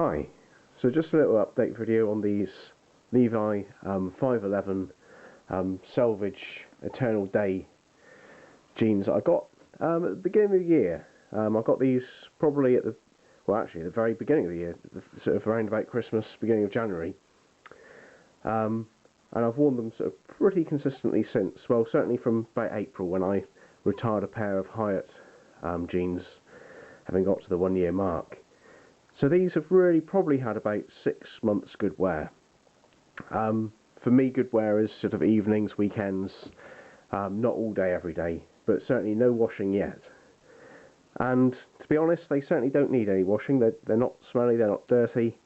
Hi, so just a little update video on these Levi 511 Selvedge Eternal Day jeans that I got at the beginning of the year. I got these probably at the very beginning of the year, sort of around about Christmas, beginning of January. And I've worn them sort of pretty consistently since, well, certainly from about April when I retired a pair of Hiut jeans, having got to the 1 year mark. So these have really probably had about 6 months good wear. For me, good wear is sort of evenings, weekends, not all day every day, but certainly no washing yet. And to be honest, they certainly don't need any washing. They're not smelly, they're not dirty,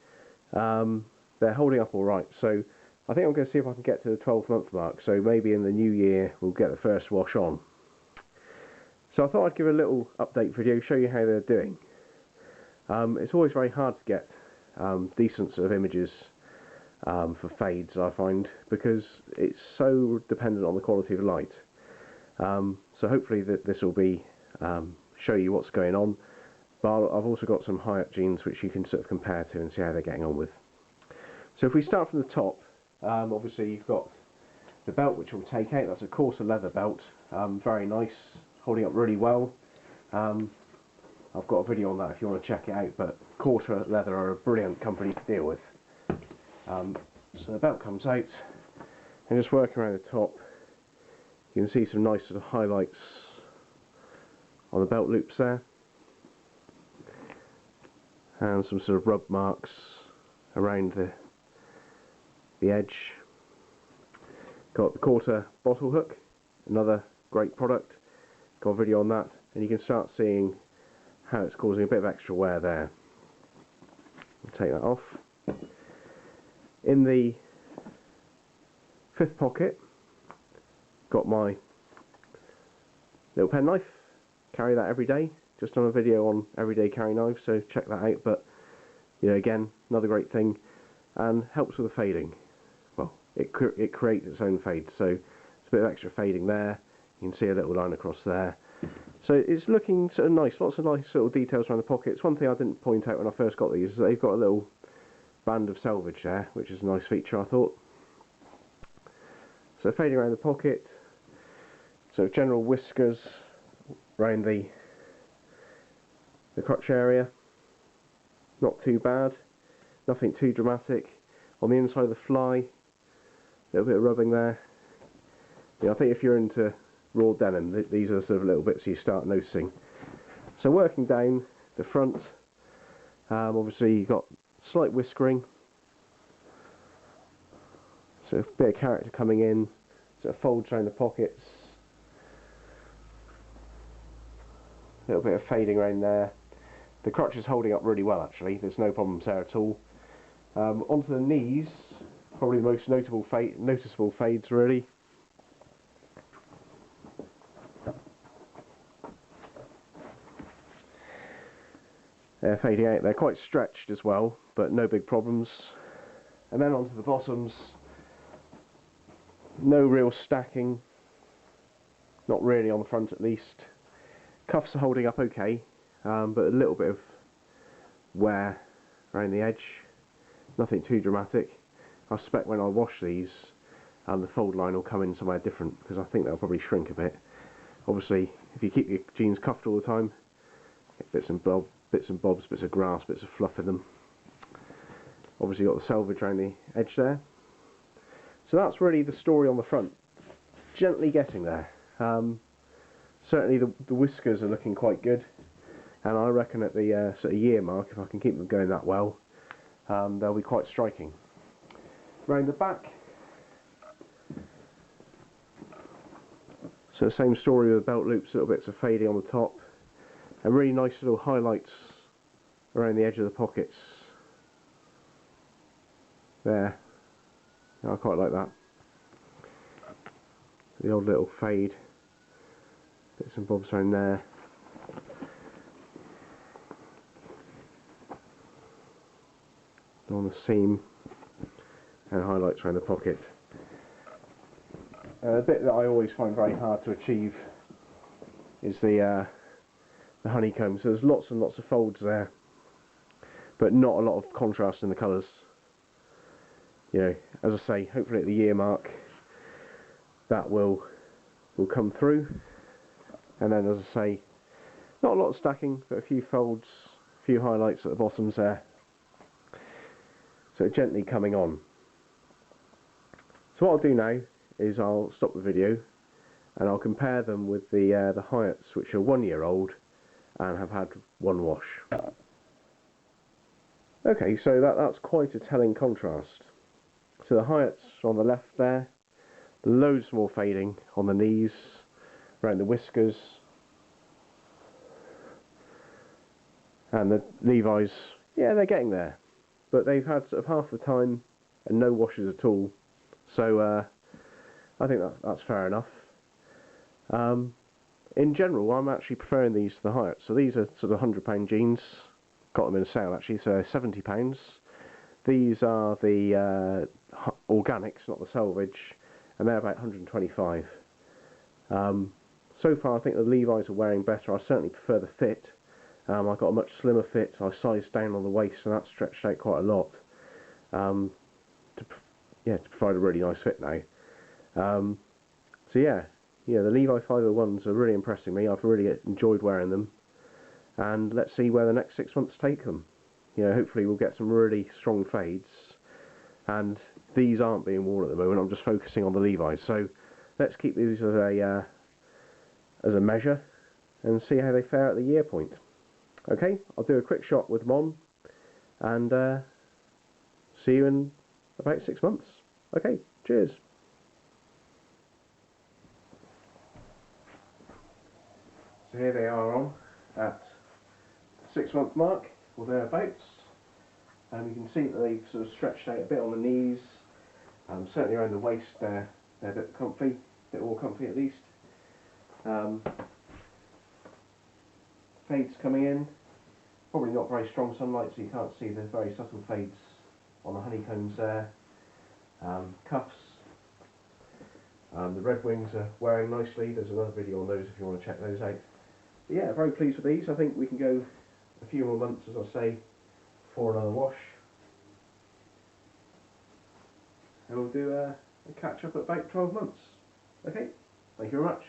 they're holding up alright. So I think I'm going to see if I can get to the 12-month mark, so maybe in the new year we'll get the first wash on. So I thought I'd give a little update video, show you how they're doing. It's always very hard to get decent sort of images for fades, I find, because it's so dependent on the quality of the light. So hopefully this will be show you what's going on. But I've also got some Hiut jeans which you can sort of compare to and see how they're getting on with. So if we start from the top, obviously you've got the belt which we'll take out. That's a coarser leather belt, very nice, holding up really well. I've got a video on that if you want to check it out, but Quarter Leather are a brilliant company to deal with. So the belt comes out, and just working around the top, you can see some nice sort of highlights on the belt loops there, and some sort of rub marks around the edge. Got the Quarter bottle hook, another great product. Got a video on that, and you can start seeing how it's causing a bit of extra wear there. I'll take that off. In the fifth pocket, got my little pen knife. Carry that every day. Just done a video on everyday carry knives, so check that out. But you know, again, another great thing, and helps with the fading. Well, it creates its own fade, so it's a bit of extra fading there. You can see a little line across there. So it's looking sort of nice, lots of nice little details around the pockets. One thing I didn't point out when I first got these is that they've got a little band of selvage there, which is a nice feature, I thought. So fading around the pocket, so general whiskers around the crotch area, not too bad, nothing too dramatic. On the inside of the fly, a little bit of rubbing there. Yeah, I think if you're into raw denim, these are sort of little bits you start noticing. So working down the front, obviously you've got slight whiskering, so a bit of character coming in, sort of folds around the pockets, a little bit of fading around there. The crotch is holding up really well actually, there's no problems there at all. Onto the knees, probably the most noticeable fades really. They're fading out, they're quite stretched as well, but no big problems. And then onto the bottoms, no real stacking, not really on the front at least. Cuffs are holding up okay, but a little bit of wear around the edge, nothing too dramatic. I suspect when I wash these, the fold line will come in somewhere different, because I think they'll probably shrink a bit. Obviously, if you keep your jeans cuffed all the time, get bits and bobs, bits of grass, bits of fluff in them. Obviously got the selvage around the edge there. So that's really the story on the front. Gently getting there. Certainly the whiskers are looking quite good, and I reckon at the sort of year mark, if I can keep them going that well, they'll be quite striking. Round the back, so the same story with the belt loops, little bits of fading on the top, and really nice little highlights around the edge of the pockets there. I quite like that. The odd little fade, bits and bobs around there. On the seam, and highlights around the pocket. A bit that I always find very hard to achieve is the honeycomb. So there's lots and lots of folds there, but not a lot of contrast in the colours. You know, as I say, hopefully at the year mark that will come through, and then as I say, not a lot of stacking, but a few folds, a few highlights at the bottoms there, so gently coming on. So what I'll do now is I'll stop the video and I'll compare them with the Hiuts, which are 1 year old and have had one wash. Okay, so that's quite a telling contrast. So the Hiuts on the left there, loads more fading on the knees, around the whiskers, and the Levi's, yeah, they're getting there, but they've had sort of half the time and no washes at all, so I think that's fair enough. In general, I'm actually preferring these to the Hiuts. So these are sort of £100 jeans, got them in a sale actually, so £70. These are the organics, not the Selvedge, and they're about 125. So far I think the Levi's are wearing better. I certainly prefer the fit. I've got a much slimmer fit, so I sized down on the waist and that's stretched out quite a lot, to provide a really nice fit now. So yeah, the Levi 501s are really impressing me. I've really enjoyed wearing them, and let's see where the next 6 months take them. Hopefully we'll get some really strong fades, and these aren't being worn at the moment. I'm just focusing on the Levi's, so let's keep these as a measure and see how they fare at the year point. Okay, I'll do a quick shot with them on, and see you in about 6 months. Okay, cheers. So here they are on at the 6 month mark, or thereabouts. You can see that they've sort of stretched out a bit on the knees, certainly around the waist they're a bit comfy, a bit more comfy at least. Fades coming in, probably not very strong sunlight, so you can't see the very subtle fades on the honeycombs there. Cuffs, the red wings are wearing nicely. There's another video on those if you want to check those out. But yeah, very pleased with these. I think we can go a few more months, as I say, for another wash, and we'll do a catch up at about 12 months. Okay, thank you very much.